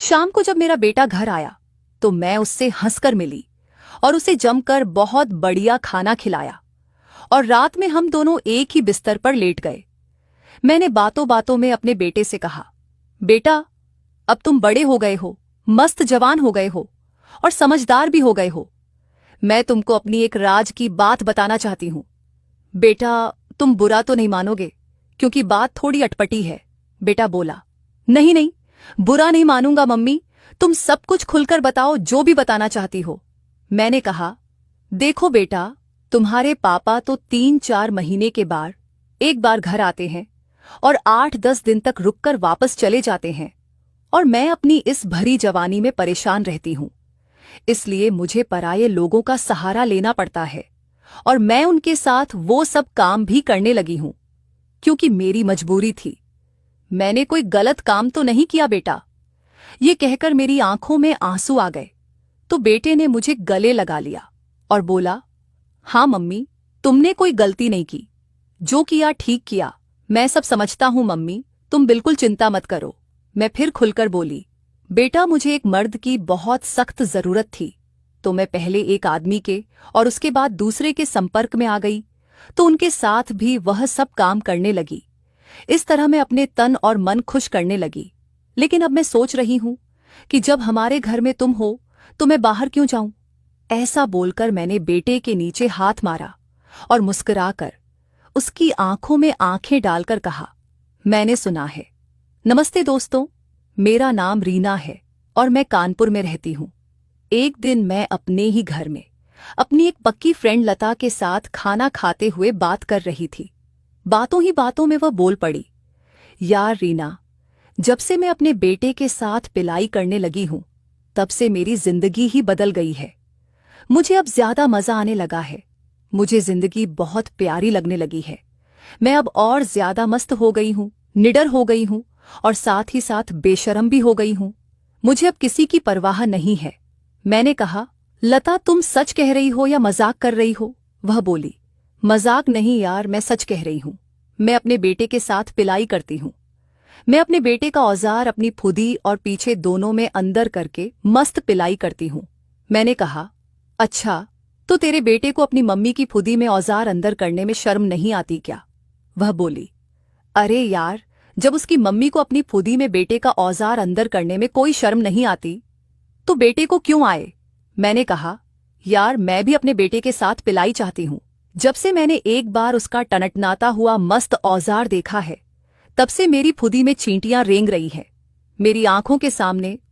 शाम को जब मेरा बेटा घर आया तो मैं उससे हंसकर मिली और उसे जमकर बहुत बढ़िया खाना खिलाया और रात में हम दोनों एक ही बिस्तर पर लेट गए। मैंने बातों बातों में अपने बेटे से कहा, बेटा अब तुम बड़े हो गए हो, मस्त जवान हो गए हो और समझदार भी हो गए हो। मैं तुमको अपनी एक राज की बात बताना चाहती हूं। बेटा तुम बुरा तो नहीं मानोगे क्योंकि बात थोड़ी अटपटी है। बेटा बोला, नहीं नहीं, बुरा नहीं मानूंगा मम्मी, तुम सब कुछ खुलकर बताओ जो भी बताना चाहती हो। मैंने कहा, देखो बेटा, तुम्हारे पापा तो 3-4 महीने के बाद एक बार घर आते हैं और 8-10 दिन तक रुककर वापस चले जाते हैं और मैं अपनी इस भरी जवानी में परेशान रहती हूं। इसलिए मुझे पराये लोगों का सहारा लेना पड़ता है और मैं उनके साथ वो सब काम भी करने लगी हूं क्योंकि मेरी मजबूरी थी। मैंने कोई गलत काम तो नहीं किया बेटा। ये कहकर मेरी आंखों में आंसू आ गए तो बेटे ने मुझे गले लगा लिया और बोला, हाँ मम्मी, तुमने कोई गलती नहीं की, जो किया ठीक किया, मैं सब समझता हूं मम्मी, तुम बिल्कुल चिंता मत करो। मैं फिर खुलकर बोली, बेटा मुझे एक मर्द की बहुत सख्त जरूरत थी तो मैं पहले एक आदमी के और उसके बाद दूसरे के संपर्क में आ गई तो उनके साथ भी वह सब काम करने लगी। इस तरह मैं अपने तन और मन खुश करने लगी। लेकिन अब मैं सोच रही हूं कि जब हमारे घर में तुम हो तो मैं बाहर क्यों जाऊं। ऐसा बोलकर मैंने बेटे के नीचे हाथ मारा और मुस्कुराकर उसकी आंखों में आंखें डालकर कहा, मैंने सुना है। नमस्ते दोस्तों, मेरा नाम रीना है और मैं कानपुर में रहती हूं। एक दिन मैं अपने ही घर में अपनी एक पक्की फ्रेंड लता के साथ खाना खाते हुए बात कर रही थी। बातों ही बातों में वह बोल पड़ी, यार रीना, जब से मैं अपने बेटे के साथ पिलाई करने लगी हूं तब से मेरी जिंदगी ही बदल गई है। मुझे अब ज्यादा मजा आने लगा है। मुझे जिंदगी बहुत प्यारी लगने लगी है। मैं अब और ज्यादा मस्त हो गई हूं, निडर हो गई हूं और साथ ही साथ बेशर्म भी हो गई हूं। मुझे अब किसी की परवाह नहीं है। मैंने कहा, लता तुम सच कह रही हो या मजाक कर रही हो? वह बोली, मजाक नहीं यार, मैं सच कह रही हूं। मैं अपने बेटे के साथ पिलाई करती हूं। मैं अपने बेटे का औजार अपनी फुदी और पीछे दोनों में अंदर करके मस्त पिलाई करती हूं। मैंने कहा, अच्छा, तो तेरे बेटे को अपनी मम्मी की फुदी में औजार अंदर करने में शर्म नहीं आती क्या? वह बोली, अरे यार, जब उसकी मम्मी को अपनी फुदी में बेटे का औजार अंदर करने में कोई शर्म नहीं आती तो बेटे को क्यों आए? मैंने कहा, यार मैं भी अपने बेटे के साथ पिलाई चाहती हूं। जब से मैंने एक बार उसका टनटनाता हुआ मस्त औजार देखा है तब से मेरी फुदी में चींटियां रेंग रही हैं। मेरी आंखों के सामने